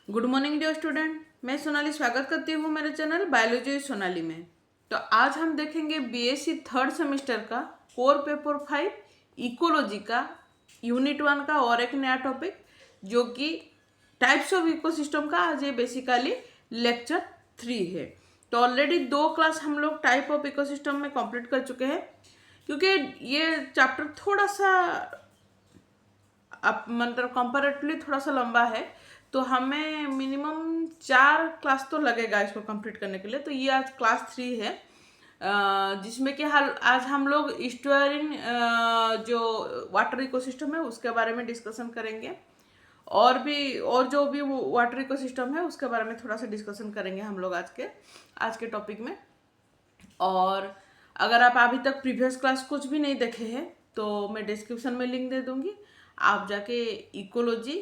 Good morning dear student. मैं सोनाली स्वागत करती हूँ मेरे चैनल बायोलॉजी सोनाली में। तो आज हम देखेंगे बीएससी थर्ड सेमेस्टर का कोर पेपर 5 इकोलॉजी का यूनिट 1 का और एक नया टॉपिक जो कि टाइप्स ऑफ इकोसिस्टम का। आज ये बेसिकली लेक्चर 3 है। तो ऑलरेडी 2 क्लास हम लोग टाइप ऑफ इकोसिस्टम में कंप्लीट कर चुके हैं। क्योंकि ये चैप्टर थोड़ा सा अब मतलब कंपैरेटिवली थोड़ा सा लंबा है, तो हमें मिनिमम 4 क्लास तो लगेगा इसको कंप्लीट करने के लिए। तो ये आज क्लास 3 है, जिसमें कि आज हम लोग ईस्टुअरिन जो वाटर इकोसिस्टम है उसके बारे में डिस्कशन करेंगे, और जो भी वाटर इकोसिस्टम है उसके बारे में थोड़ा सा डिस्कशन करेंगे हम लोग आज के टॉपिक में। और अगर आप अभी तक प्रीवियस क्लास कुछ भी नहीं देखे हैं तो मैं डिस्क्रिप्शन में लिंक दे दूंगी, आप जाके इकोलॉजी,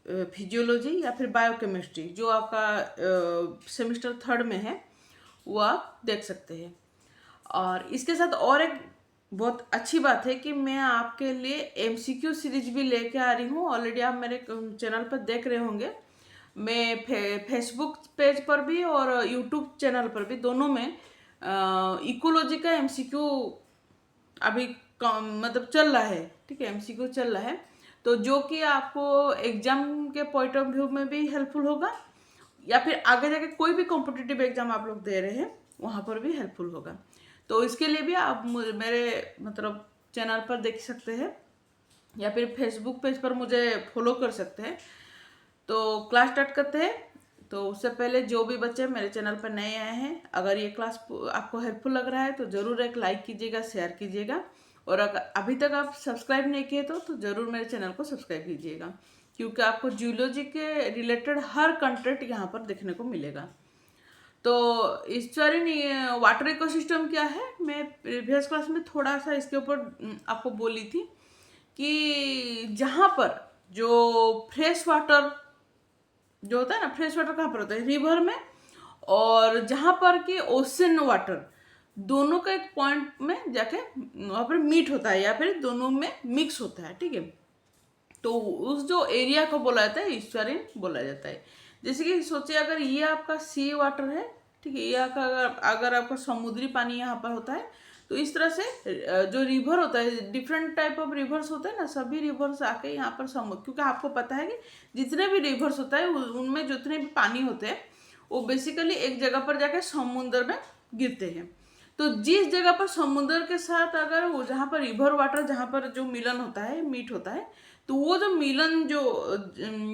फिजियोलॉजी या फिर बायोकेमिस्ट्री जो आपका सेमेस्टर थर्ड में है वो आप देख सकते हैं। और इसके साथ और एक बहुत अच्छी बात है कि मैं आपके लिए एमसीक्यू सीरीज भी लेके आ रही हूँ। ऑलरेडी आप मेरे चैनल पर देख रहे होंगे। मैं फेसबुक पेज पर भी और यूट्यूब चैनल पर भी, दोनों में इकोलॉजी का एमसीक्यू अभी मतलब चल रहा है। ठीक है, एमसीक्यू चल रहा है, तो जो कि आपको एग्जाम के पॉइंट ऑफ व्यू में भी हेल्पफुल होगा, या फिर आगे जाके कोई भी कॉम्पिटिटिव एग्जाम आप लोग दे रहे हैं वहाँ पर भी हेल्पफुल होगा। तो इसके लिए भी आप मेरे मतलब चैनल पर देख सकते हैं या फिर फेसबुक पेज पर मुझे फॉलो कर सकते हैं। तो क्लास स्टार्ट करते हैं। तो उससे पहले जो भी बच्चे मेरे चैनल पर नए आए हैं, अगर ये क्लास आपको हेल्पफुल लग रहा है तो ज़रूर एक लाइक कीजिएगा, शेयर कीजिएगा, और अगर अभी तक आप सब्सक्राइब नहीं किए तो ज़रूर मेरे चैनल को सब्सक्राइब कीजिएगा, क्योंकि आपको जूलॉजी के रिलेटेड हर कंटेंट यहाँ पर देखने को मिलेगा। तो इस वाटर इकोसिस्टम क्या है, मैं प्रीवियस क्लास में थोड़ा सा इसके ऊपर आपको बोली थी कि जहाँ पर जो फ्रेश वाटर जो होता है ना, फ्रेश वाटर कहाँ पर होता है, रिवर में, और जहाँ पर कि ओशन वाटर, दोनों का एक पॉइंट में जाके वहाँ पर मीट होता है या फिर दोनों में मिक्स होता है। ठीक है, तो उस जो एरिया को बोला जाता है ईस्चुरिन बोला जाता है। जैसे कि सोचिए अगर ये आपका सी वाटर है, ठीक है, ये आपका अगर आपका समुद्री पानी यहाँ पर होता है, तो इस तरह से जो रिवर होता है, डिफरेंट टाइप ऑफ रिवर्स होते हैं ना, सभी रिवर्स आके यहाँ पर समुद्र, क्योंकि आपको पता है कि जितने भी रिवर्स होता है उनमें जितने भी पानी होते हैं वो बेसिकली एक जगह पर जाके समुद्र में गिरते हैं। तो जिस जगह पर समुद्र के साथ अगर वो जहाँ पर रिवर वाटर जहाँ पर जो मिलन होता है, मीट होता है, तो वो जो मिलन जो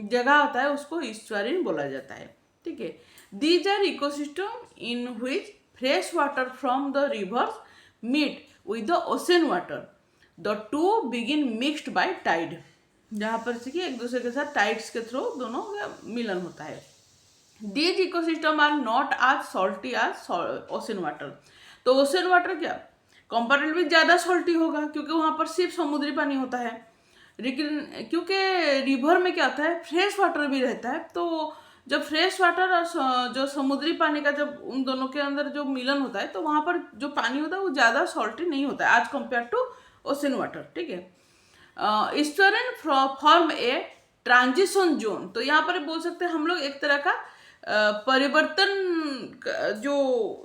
जगह होता है उसको ईस्चुरिन बोला जाता है। ठीक है, these are ecosystem in which fresh water from the rivers meet with the ocean water, the two begin mixed by tide, जहाँ पर से कि एक दूसरे के साथ टाइड्स के थ्रू दोनों का मिलन होता है। दीज इकोसिस्टम आर नॉट आज सॉल्टी आज ओशन वाटर। तो ओशन वाटर क्या कंपैरेटिवली ज़्यादा सॉल्टी होगा, क्योंकि वहाँ पर सिर्फ समुद्री पानी होता है। लेकिन क्योंकि रिवर में क्या होता है, फ्रेश वाटर भी रहता है, तो जब फ्रेश वाटर और जो समुद्री पानी का जब उन दोनों के अंदर जो मिलन होता है, तो वहाँ पर जो पानी होता है वो ज़्यादा सॉल्टी नहीं होता है आज कंपेयर टू ओशन वाटर। ठीक है, eastern form a transition zone. तो यहाँ पर बोल सकते हैं हम लोग एक तरह का परिवर्तन जो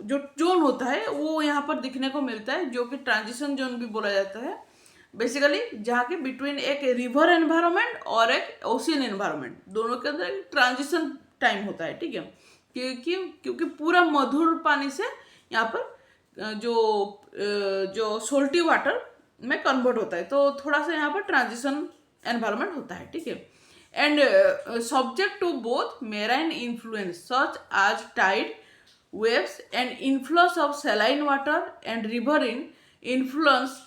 जो जोन होता है वो यहाँ पर दिखने को मिलता है, जो कि ट्रांजिशन जोन भी बोला जाता है। बेसिकली जहाँ के बिटवीन एक रिवर एनवायरनमेंट और एक ओशियन एनवायरनमेंट, दोनों के अंदर एक ट्रांजिशन टाइम होता है। ठीक है, क्योंकि पूरा मधुर पानी से यहाँ पर जो सोल्टी वाटर में कन्वर्ट होता है, तो थोड़ा सा यहाँ पर ट्रांजिशन एनवायरनमेंट होता है। ठीक है, and subject to both marine influence such as tide waves and influence of saline water and riverine influence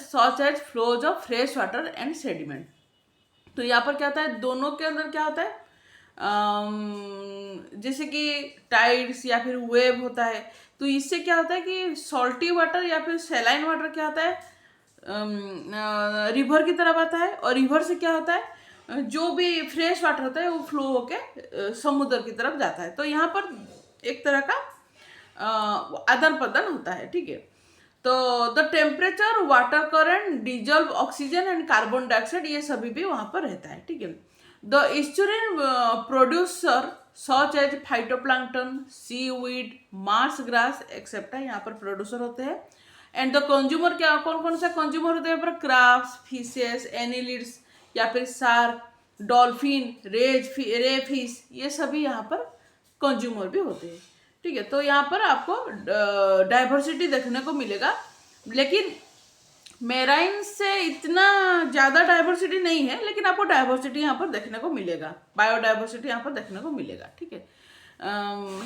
such as flows of fresh water and sediment। तो यहाँ पर क्या होता है, दोनों के अंदर क्या होता है, जैसे कि टाइड्स या फिर वेव होता है, तो इससे क्या होता है कि सॉल्टी वाटर या फिर सेलाइन वाटर क्या होता है, रिवर की तरफ आता है, और रिवर से क्या होता है, जो भी फ्रेश वाटर होता है वो फ्लो होके समुद्र की तरफ जाता है। तो यहाँ पर एक तरह का आदान प्रदान होता है। ठीक है, तो the temperature, water current, dissolve oxygen and carbon dioxide, ये सभी भी वहाँ पर रहता है। ठीक है, the estuarine producer such as phytoplankton, seaweed, marsh grass एक्सेप्टा यहाँ पर प्रोड्यूसर होते हैं। एंड द कंज्यूमर क्या, कौन कौन सा कंज्यूमर होते हैं पर क्रैब्स, फिशेस, एनिलिड्स या फिर शार्क, डॉल्फिन, रे फिश, ये सभी यहाँ पर कंज्यूमर भी होते हैं। ठीक है, तो यहाँ पर आपको डाइवर्सिटी देखने को मिलेगा, लेकिन मेराइन से इतना ज़्यादा डाइवर्सिटी नहीं है, लेकिन आपको डाइवर्सिटी यहाँ पर देखने को मिलेगा, बायोडाइवर्सिटी यहाँ पर देखने को मिलेगा। ठीक है,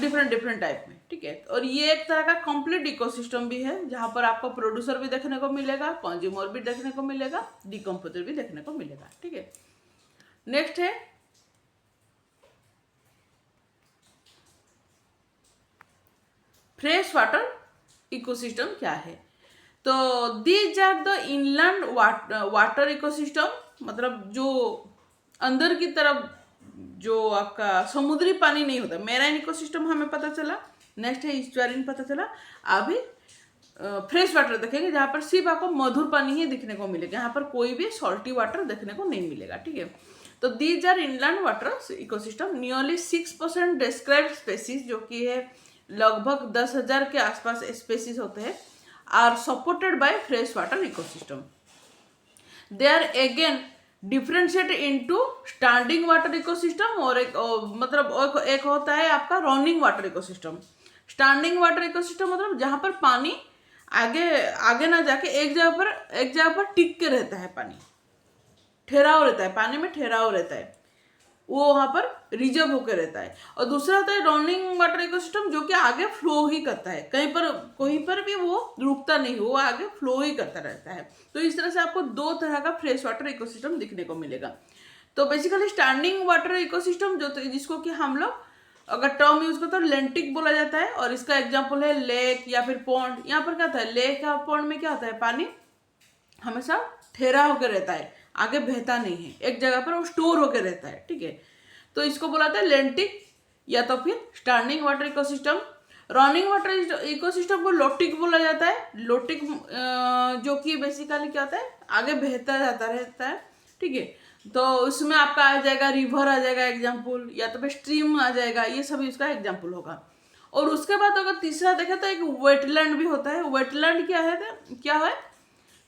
डिफरेंट डिफरेंट टाइप में। ठीक है, और ये एक तरह का कंप्लीट इकोसिस्टम भी है, जहाँ पर आपको प्रोड्यूसर भी देखने को मिलेगा, कंज्यूमर भी देखने को मिलेगा, डिकम्पोजर भी देखने को मिलेगा। ठीक है, नेक्स्ट है फ्रेश वाटर इकोसिस्टम क्या है। तो these are the inland water ecosystem, मतलब जो अंदर की तरफ जो आपका समुद्री पानी नहीं होता, मेराइन इकोसिस्टम हमें पता चला। नेक्स्ट है ईस्टुअरिन पता चला। अभी फ्रेश वाटर देखेंगे, जहाँ पर सिर्फ आपको मधुर पानी ही दिखने को मिलेगा, यहाँ पर कोई भी सॉल्टी वाटर देखने को नहीं मिलेगा। ठीक है, तो these are inland water ecosystem. Nearly 6% described species, जो कि है लगभग 10,000 के आसपास स्पेसीज होते हैं, are supported by fresh water ecosystem. They are again differentiate into standing water ecosystem और एक होता है आपका running water ecosystem. Standing water ecosystem मतलब जहाँ पर पानी आगे आगे ना जाके एक जगह पर टिक के रहता है, पानी ठहराव रहता है, पानी में ठहराव रहता है, वो वहाँ पर रिजर्व होकर रहता है। और दूसरा होता है रनिंग वाटर इकोसिस्टम, जो कि आगे फ्लो ही करता है, कहीं पर भी वो रुकता नहीं, वो आगे फ्लो ही करता रहता है। तो इस तरह से आपको दो तरह का फ्रेश वाटर इकोसिस्टम दिखने को मिलेगा। तो बेसिकली स्टैंडिंग वाटर इकोसिस्टम जिसको कि हम लोग अगर टर्म यूज करते हैं लेंटिक बोला जाता है, और इसका एग्जाम्पल है लेक या फिर पॉन्ड। यहाँ पर क्या होता है, लेक या पॉन्ड में क्या होता है, पानी हमेशा ठहरा होकर रहता है, आगे बहता नहीं है, एक जगह पर वो स्टोर होकर रहता है। ठीक है, तो इसको बोला जाता है लेंटिक या तो फिर standing water ecosystem. Running water ecosystem को लोटिक बोला जाता है। लोटिक जो कि बेसिकली क्या होता है, आगे बहता जाता रहता है। ठीक है, तो उसमें आपका आ जाएगा रिवर आ जाएगा एग्जाम्पल, या तो फिर स्ट्रीम आ जाएगा, ये सभी उसका एग्जाम्पल होगा। और उसके बाद अगर तीसरा देखें तो एक वेटलैंड भी होता है। वेटलैंड क्या है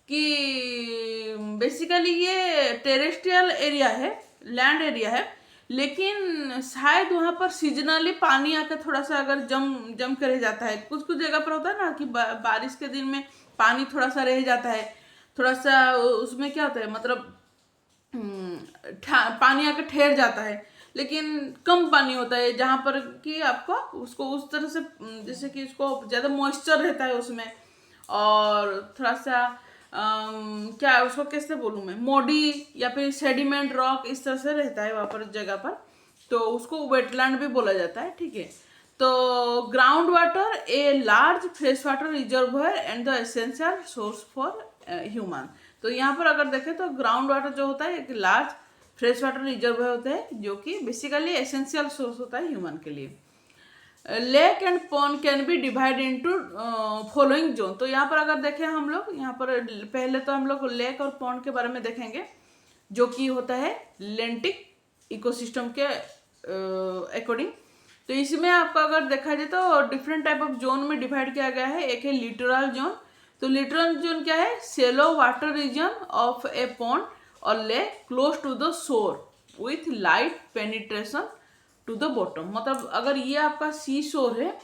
कि बेसिकली ये टेरेस्ट्रियल एरिया है, लैंड एरिया है, लेकिन शायद वहाँ पर सीजनली पानी आकर थोड़ा सा अगर जम कर रह जाता है। कुछ कुछ जगह पर होता है ना कि बारिश के दिन में पानी थोड़ा सा रह जाता है, थोड़ा सा उसमें क्या होता है, मतलब पानी आकर ठहर जाता है, लेकिन कम पानी होता है, जहाँ पर कि आपको उसको उस तरह से जैसे कि उसको ज़्यादा मॉइस्चर रहता है उसमें, और थोड़ा सा क्या उसको कैसे बोलूँ मैं, मोडी या फिर सेडिमेंट रॉक इस तरह से रहता है वहाँ पर जगह पर, तो उसको वेटलैंड भी बोला जाता है। ठीक है, तो ground water a large fresh water reservoir and the essential source for human. तो यहाँ पर अगर देखें तो ग्राउंड वाटर जो होता है एक लार्ज फ्रेश वाटर रिजर्वोयर होता है, जो कि बेसिकली एसेंशियल सोर्स होता है ह्यूमन के लिए। Lake and pond can B divide into following zone. तो यहाँ पर अगर देखें हम लोग, यहाँ पर पहले तो हम लोग लेक और पॉन्ड के बारे में देखेंगे, जो कि होता है लेंटिक इकोसिस्टम के अकॉर्डिंग। तो इसमें आपका अगर देखा जाए तो डिफरेंट टाइप ऑफ जोन में डिवाइड किया गया है। एक है लिटोरल जोन। तो लिटोरल जोन क्या है, shallow water region of a pond और lake close to the shore with light penetration to the bottom. मतलब अगर ये आपका सी शोर है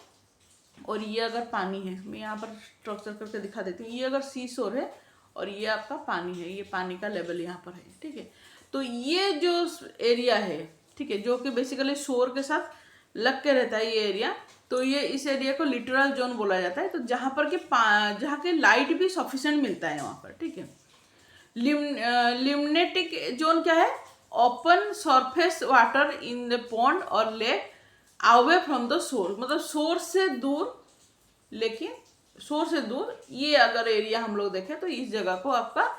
और ये अगर पानी है, मैं यहाँ पर स्ट्रक्चर करके दिखा देती हूँ, ये अगर सी शोर है और ये आपका पानी है, ये पानी का लेवल यहाँ पर है। ठीक है, तो ये जो एरिया है, ठीक है, जो कि बेसिकली शोर के साथ लग के रहता है ये एरिया, तो ये इस एरिया को लिटोरल जोन बोला जाता है। तो जहाँ पर कि जहाँ के लाइट भी सफिशेंट मिलता है वहाँ पर। ठीक है, लिम्नेटिक जोन क्या है, open surface water in the pond और lake away from the source, मतलब सोर्स से दूर, लेकिन सोर्स से दूर ये अगर एरिया हम लोग देखें तो इस जगह को आपका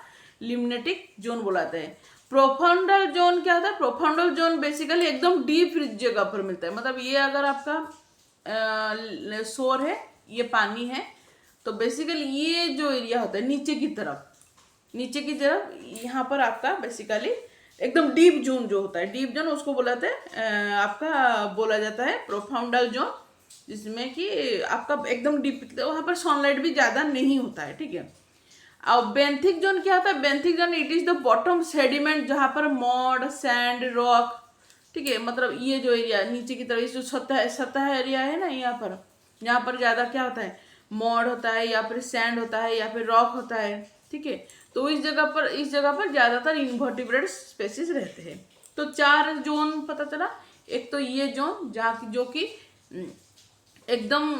लिम्नेटिक जोन बुलाते हैं। प्रोफाउंडल जोन क्या होता है, प्रोफाउंडल जोन बेसिकली एकदम डीप जगह पर मिलता है। मतलब ये अगर आपका सोर है, ये पानी है, तो बेसिकली ये जो एरिया होता है नीचे की तरफ यहाँ पर आपका बेसिकली एकदम डीप जोन जो होता है, डीप जोन उसको बोलाते हैं आपका बोला जाता है प्रोफाउंडल जोन, जिसमें कि आपका एकदम डीप, वहाँ पर सनलाइट भी ज़्यादा नहीं होता है, ठीक है। और बेंथिक जोन क्या होता है? Benthic zone it is the bottom sediment, जहाँ पर मॉड, सैंड, रॉक, ठीक है, मतलब ये जो एरिया नीचे की तरफ, ये जो सतह सतह एरिया है ना, यहाँ पर ज़्यादा क्या होता है, मॉड होता है या फिर सैंड होता है या फिर रॉक होता है, ठीक है। तो इस जगह पर ज़्यादातर इन्वर्टिब्रेट स्पेसिस रहते हैं। तो 4 जोन पता चला। एक तो ये जोन जहाँ की जो कि एकदम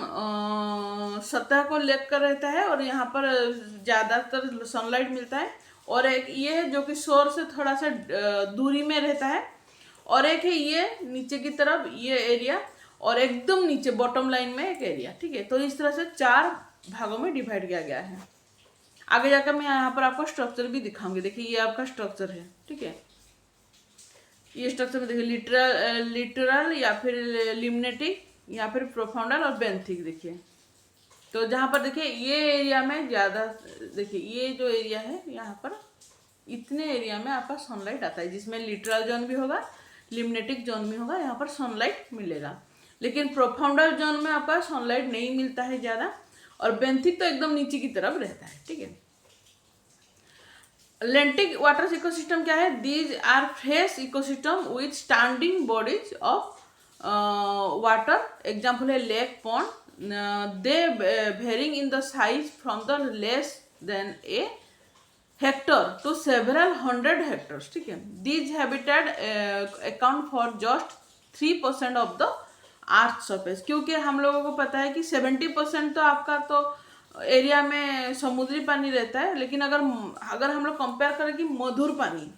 सतह को लेकर रहता है और यहाँ पर ज़्यादातर सनलाइट मिलता है। और एक ये है जो कि सौर से थोड़ा सा दूरी में रहता है। और एक है ये नीचे की तरफ ये एरिया, और एकदम नीचे बॉटम लाइन में एक एरिया, ठीक है। तो इस तरह से 4 भागों में डिवाइड किया गया है। आगे जाकर मैं यहाँ पर आपको स्ट्रक्चर भी दिखाऊंगी। देखिए ये आपका स्ट्रक्चर है, ठीक है। ये स्ट्रक्चर में देखिए लिटरल या फिर लिम्नेटिक या फिर प्रोफाउंडल और बेंथिक। देखिए तो जहाँ पर देखिए ये एरिया में ज़्यादा, देखिए ये जो एरिया है यहाँ पर इतने एरिया में आपका सनलाइट आता है, जिसमें लिटरल जोन भी होगा, लिम्नेटिक जोन भी होगा, यहाँ पर सनलाइट मिलेगा। लेकिन प्रोफाउंडल जोन में आपका सनलाइट नहीं मिलता है ज़्यादा, और बेंथिक तो एकदम नीचे की तरफ रहता है, ठीक है। लेंटिक वाटर इकोसिस्टम क्या है? These are fresh ecosystem with standing bodies of water. Example है lake, pond. They varying in the size from the less than a hectare to several 100 hectares, ठीक है। These habitat account for just 3% of the earth surface. क्योंकि हम लोगों को पता है कि 70% तो आपका तो एरिया में समुद्री पानी रहता है, लेकिन अगर हम लोग कंपेयर करें कि मधुर पानी,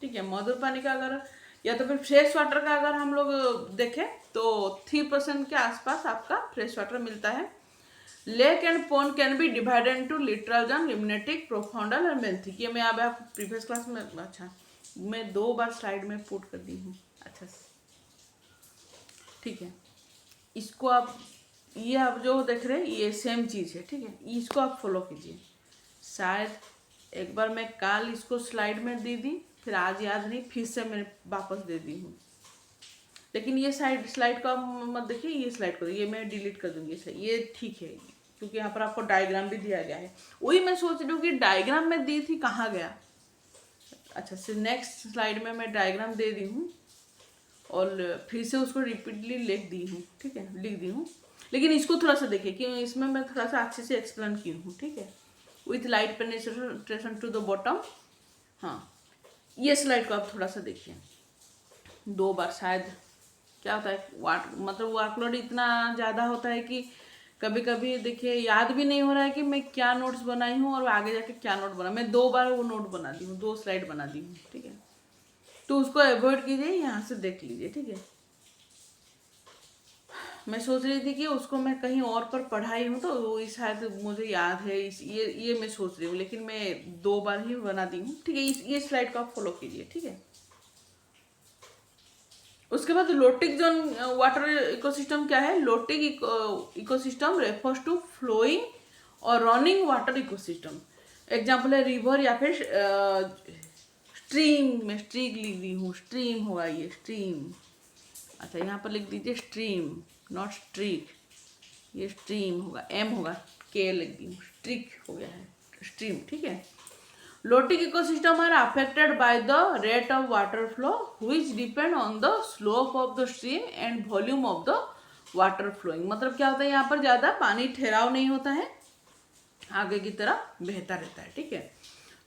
ठीक है, मधुर पानी का अगर या तो फिर फ्रेश वाटर का अगर हम लोग देखें तो 3% के आसपास आपका फ्रेश वाटर मिलता है। Lake and pond can be divided into littoral zone, limnetic, profundal और बेंथिक। ये मैं अब आपको प्रीवियस क्लास में, अच्छा मैं 2 बार स्लाइड में पुट कर दी हूँ, अच्छा ठीक है। इसको आप, ये आप जो देख रहे हैं ये सेम चीज़ है, ठीक है। इसको आप फॉलो कीजिए। शायद एक बार मैं कल इसको स्लाइड में दे दी, फिर आज याद नहीं, फिर से मैं वापस दे दी हूँ। लेकिन ये स्लाइड का मत देखिए, ये स्लाइड को ये मैं डिलीट कर दूँगी, ये ठीक है, क्योंकि यहाँ पर आपको डायग्राम भी दिया गया है। वही मैं सोच रही हूँ कि डायग्राम में दी थी, कहाँ गया। अच्छा से नेक्स्ट स्लाइड में मैं डायग्राम दे दी हूँ और फिर से उसको रिपीटली लिख दी हूँ, ठीक है, लिख दी हूँ। लेकिन इसको थोड़ा सा देखिए कि इसमें मैं थोड़ा सा अच्छे से एक्सप्लेन की हूँ, ठीक है, with light penetration to the bottom. हाँ, ये स्लाइड को आप थोड़ा सा देखिए 2 बार। शायद क्या होता है, मतलब वर्कलोड इतना ज़्यादा होता है कि कभी कभी देखिए याद भी नहीं हो रहा है कि मैं क्या नोट्स बनाई हूँ और आगे जाके क्या नोट बना। मैं 2 बार वो नोट बना दी हूँ, 2 स्लाइड बना दी हूँ, ठीक है। तो उसको अवॉइड कीजिए, यहाँ से देख लीजिए, ठीक है। मैं सोच रही थी कि उसको मैं कहीं और पर पढ़ाई हूँ तो वो शायद मुझे याद है, ये मैं सोच रही हूँ, लेकिन मैं 2 बार ही बना दी हूँ, ठीक है। ये स्लाइड को आप फॉलो कीजिए, ठीक है। उसके बाद लोटिक जोन वाटर इकोसिस्टम क्या है? Lotic ecosystem refers to flowing और रनिंग वाटर इकोसिस्टम। एग्जाम्पल है रिवर या फिर स्ट्रीम। में स्ट्रीक लिख दी हूँ, स्ट्रीम होगा ये, स्ट्रीम। अच्छा यहाँ पर लिख दीजिए स्ट्रीम, नॉट स्ट्रीक, ये स्ट्रीम होगा, एम होगा, के लिख दी हूँ, स्ट्रीक हो गया है, स्ट्रीम, ठीक है। Lotic ecosystem are affected by the rate of water flow which depend on the slope of the stream and volume of the water flowing. मतलब क्या होता है, यहाँ पर ज़्यादा पानी ठहराव नहीं होता है, आगे की तरफ बहता रहता है, ठीक है।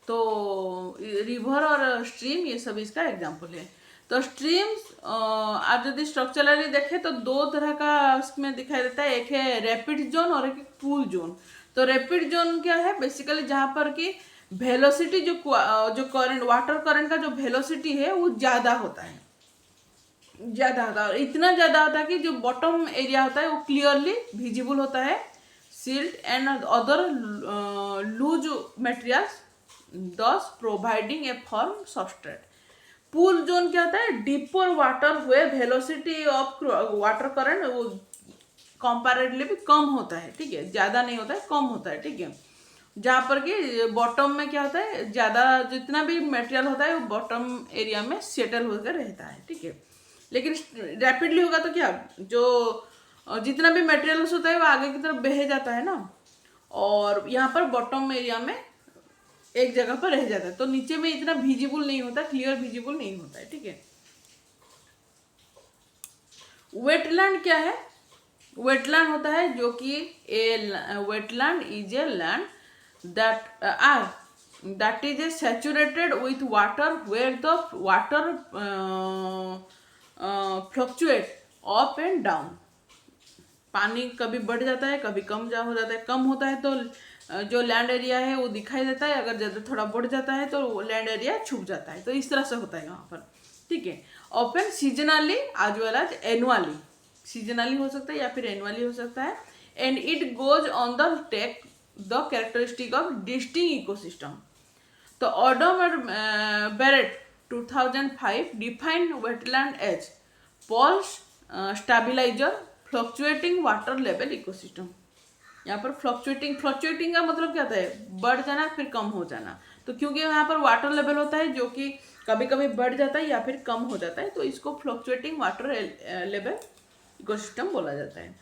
तो रिवर और स्ट्रीम ये सब इसका एग्जाम्पल है। तो स्ट्रीम्स आप यदि स्ट्रक्चरली देखें तो 2 तरह का इसमें दिखाई देता है, एक है रैपिड जोन और एक पूल जोन। तो रैपिड जोन क्या है? बेसिकली जहाँ पर कि वेलोसिटी जो करंट, वाटर करंट का जो वेलोसिटी है वो ज़्यादा होता है, और इतना ज़्यादा होता है कि जो बॉटम एरिया होता है वो क्लियरली विजिबल होता है, silt and other loose materials thus providing a firm substrate. Pool zone क्या होता है? डीपर वाटर हुए वेलोसिटी ऑफ वाटर करंट वो कंपैरेटिवली भी कम होता है, ठीक है, ज़्यादा नहीं होता है, कम होता है, ठीक है। जहाँ पर कि बॉटम में क्या होता है, ज़्यादा जितना भी मटेरियल होता है वो बॉटम एरिया में सेटल होकर रहता है, ठीक है। लेकिन रैपिडली होगा तो क्या, जो जितना भी मटेरियल्स होता है वो आगे की तरफ बह जाता है ना, और यहाँ पर बॉटम एरिया में एक जगह पर रह जाता है, तो नीचे में इतना विजिबल नहीं होता, क्लियर विजिबल नहीं होता है, ठीक है। वेटलैंड क्या है? वेटलैंड होता है जो कि wetland is a land that is a saturated with water where the water fluctuate up and down। पानी कभी बढ़ जाता है, कभी कम हो जाता है। कम होता है तो जो लैंड एरिया है वो दिखाई देता है, अगर ज़्यादा थोड़ा बढ़ जाता है तो लैंड एरिया छुप जाता है। तो इस तरह से होता है यहाँ पर, ठीक है। Open seasonally as well as annually, seasonally हो सकता है या फिर एनुअली हो सकता है। And it goes on the take the characteristic of distinct ecosystem. तो ऑडम और Barrett 2005 defined wetland as pulse stabiliser fluctuating water level ecosystem. यहाँ पर फ्लक्चुएटिंग का मतलब क्या होता है, बढ़ जाना फिर कम हो जाना। तो क्योंकि यहाँ पर वाटर लेवल होता है जो कि कभी कभी बढ़ जाता है या फिर कम हो जाता है, तो इसको फ्लक्चुएटिंग वाटर लेवल इकोसिस्टम बोला जाता है।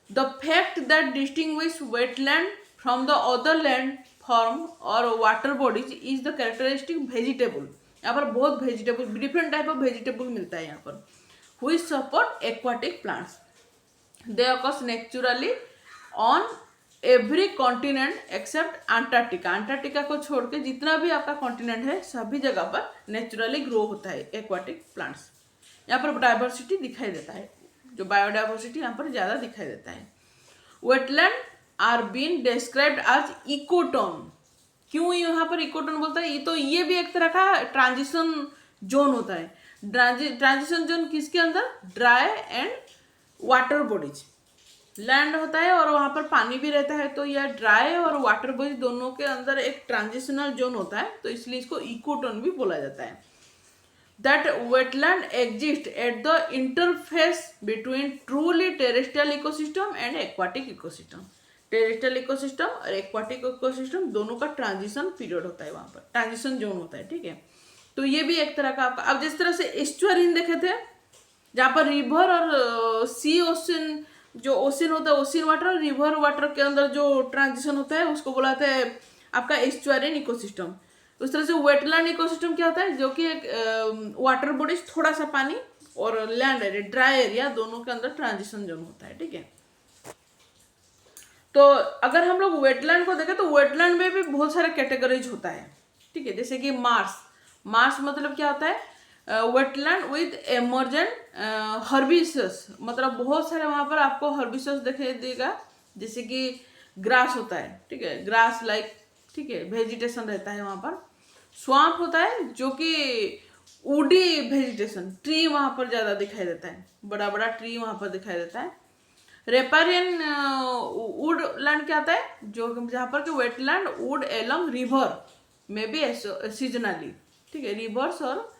The fact that distinguish wetland from the other land form और water bodies is the characteristic vegetable. यहाँ पर बहुत vegetable, different type of vegetable मिलता है यहाँ पर। Which support aquatic plants, they occurs naturally on every continent except Antarctica. Antarctica को छोड़ के जितना भी आपका कॉन्टिनेंट है सभी जगह पर नेचुरली ग्रो होता है एक्वाटिक प्लांट्स। यहाँ पर डाइवर्सिटी दिखाई देता है, जो बायोडाइवर्सिटी यहाँ पर ज़्यादा दिखाई देता है। Wetland are been described as ecotone. क्यों यहाँ पर इकोटोन बोलता है, तो ये भी एक तरह का ट्रांजिशन जोन होता है। ट्रांजिशन जोन किसके अंदर, dry and water bodies. Land होता है और वहाँ पर पानी भी रहता है, तो यह ड्राई और वाटर बॉडीज दोनों के अंदर एक ट्रांजिशनल जोन होता है, तो इसलिए इसको इकोटोन भी बोला जाता है। That wetland exists at the interface between truly terrestrial ecosystem and aquatic ecosystem। Terrestrial ecosystem और एक्वाटिक इकोसिस्टम दोनों का ट्रांजिशन पीरियड होता है, वहाँ पर ट्रांजिशन जोन होता है, ठीक है। तो ये भी एक तरह का आपका, अब जिस तरह से एस्चुअरीन देखे थे जहाँ पर रिवर और सी ओशन, जो ओशन होता है ओशन वाटर और रिवर वाटर के अंदर जो ट्रांजिशन होता है उसको बुलाते हैं आपका एस्चुअरीन इकोसिस्टम। उस तरह से वेटलैंड इकोसिस्टम क्या होता है, जो कि एक वाटर बॉडीज, थोड़ा सा पानी, और लैंड एरिया, ड्राई एरिया, दोनों के अंदर ट्रांजिशन जोन होता है, ठीक है। तो अगर हम लोग वेटलैंड को देखें तो वेटलैंड में भी बहुत सारे कैटेगरीज होता है, ठीक है। जैसे कि मार्स मतलब क्या होता है, वेटलैंड विद एमर्जेंट हर्बिसस, मतलब बहुत सारे वहाँ पर आपको हर्बिसस दिखाई देगा, जैसे कि ग्रास होता है, ठीक है, ग्रास लाइक, ठीक है, वेजिटेशन रहता है वहाँ पर। स्वाम्प होता है जो कि वुडी वेजिटेशन, ट्री वहाँ पर ज़्यादा दिखाई देता है, बड़ा बड़ा ट्री वहाँ पर दिखाई देता है। रेपारियन वुड लैंड क्या आता है, जो जहाँ पर कि वेटलैंड वुड एलॉन्ग रिवर में भी सीजनली, ठीक है, रिवर्स और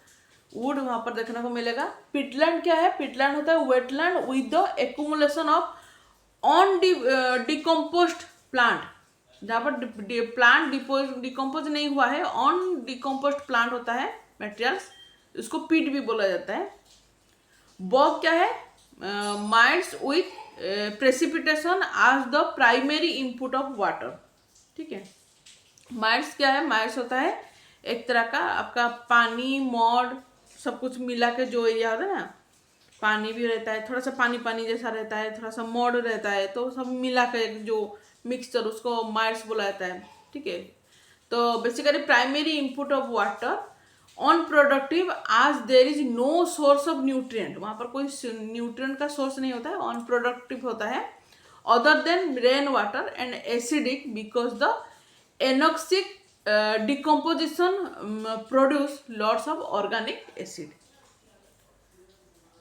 वुड वहाँ पर देखने को मिलेगा। पिटलैंड क्या है, पिटलैंड होता है wetland with the accumulation of on decomposed plant, जहाँ पर प्लांट डिकम्पोज नहीं हुआ है, ऑन डिकम्पोज्ड प्लांट होता है मटेरियल्स, उसको पिट भी बोला जाता है। बॉग क्या है, mires with precipitation as the primary input of water, ठीक है। माइट्स क्या है, माइट्स होता है एक तरह का आपका पानी, मॉड, सब कुछ मिला के जो एरिया होता है ना, पानी भी रहता है, थोड़ा सा पानी जैसा रहता है, थोड़ा सा मॉड रहता है, तो सब मिला के जो मिक्सचर, उसको माइट्स बोला जाता है, ठीक है। तो basically primary input of water on productive आज there is no source of nutrient, वहाँ पर कोई न्यूट्रिएंट का सोर्स नहीं होता है, ऑन प्रोडक्टिव होता है, other than rain water and acidic because the anoxic decomposition produce lots of organic acid.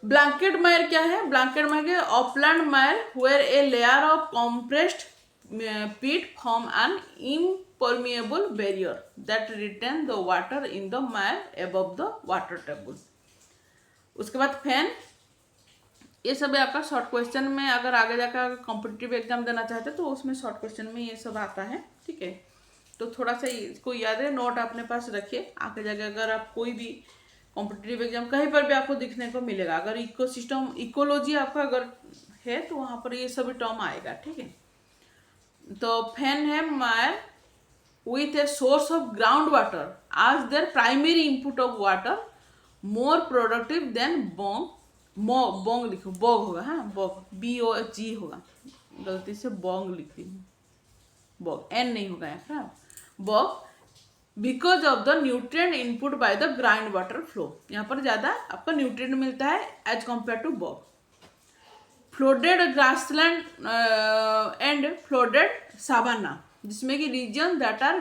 Blanket mire क्या है, ब्लैंकेट मायर के upland mire where a layer of compressed peat form an impermeable barrier that retain the water in the mire above the water table। उसके बाद fan, ये सब आपका short question में, अगर आगे जाकर कॉम्पिटिटिव एग्जाम देना चाहते तो उसमें शॉर्ट क्वेश्चन में ये सब आता है, ठीक है। तो थोड़ा सा इसको याद है, नोट अपने पास रखिए, आगे जाके अगर आप कोई भी कॉम्पिटिटिव एग्जाम कहीं पर भी आपको दिखने को मिलेगा, अगर इकोसिस्टम इकोलॉजी आपका अगर है तो वहाँ पर ये सभी टर्म आएगा, ठीक है। तो फैन है मायर with a source of groundwater as their primary input of water more productive than bong लिखो, bog होगा, हाँ bog BOG होगा, गलती से bong लिखती हूँ, bog n नहीं होगा यहाँ पर, bog because of the nutrient input by the ground water flow, यहाँ पर ज़्यादा आपका न्यूट्रिएंट मिलता है as compare to bog. Flooded grassland and flooded savanna, जिसमें कि region that are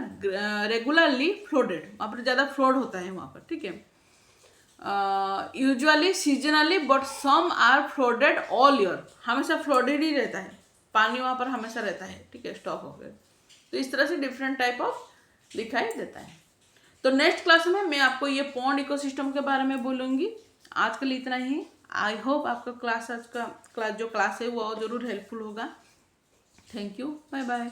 regularly flooded, वहाँ पर ज़्यादा फ्लोड होता है वहाँ पर, ठीक है। Usually seasonally but some are flooded all year, हमेशा फ्लोडेड ही रहता है, पानी वहाँ पर हमेशा रहता है, ठीक है, स्टॉक होकर। तो इस तरह से डिफरेंट टाइप ऑफ दिखाई देता है। तो नेक्स्ट क्लास में मैं आपको ये पॉन्ड इकोसिस्टम के बारे में बोलूँगी। आज के लिए इतना ही। आई होप आपका आज का जो क्लास है वो जरूर हेल्पफुल होगा। Thank you, bye bye.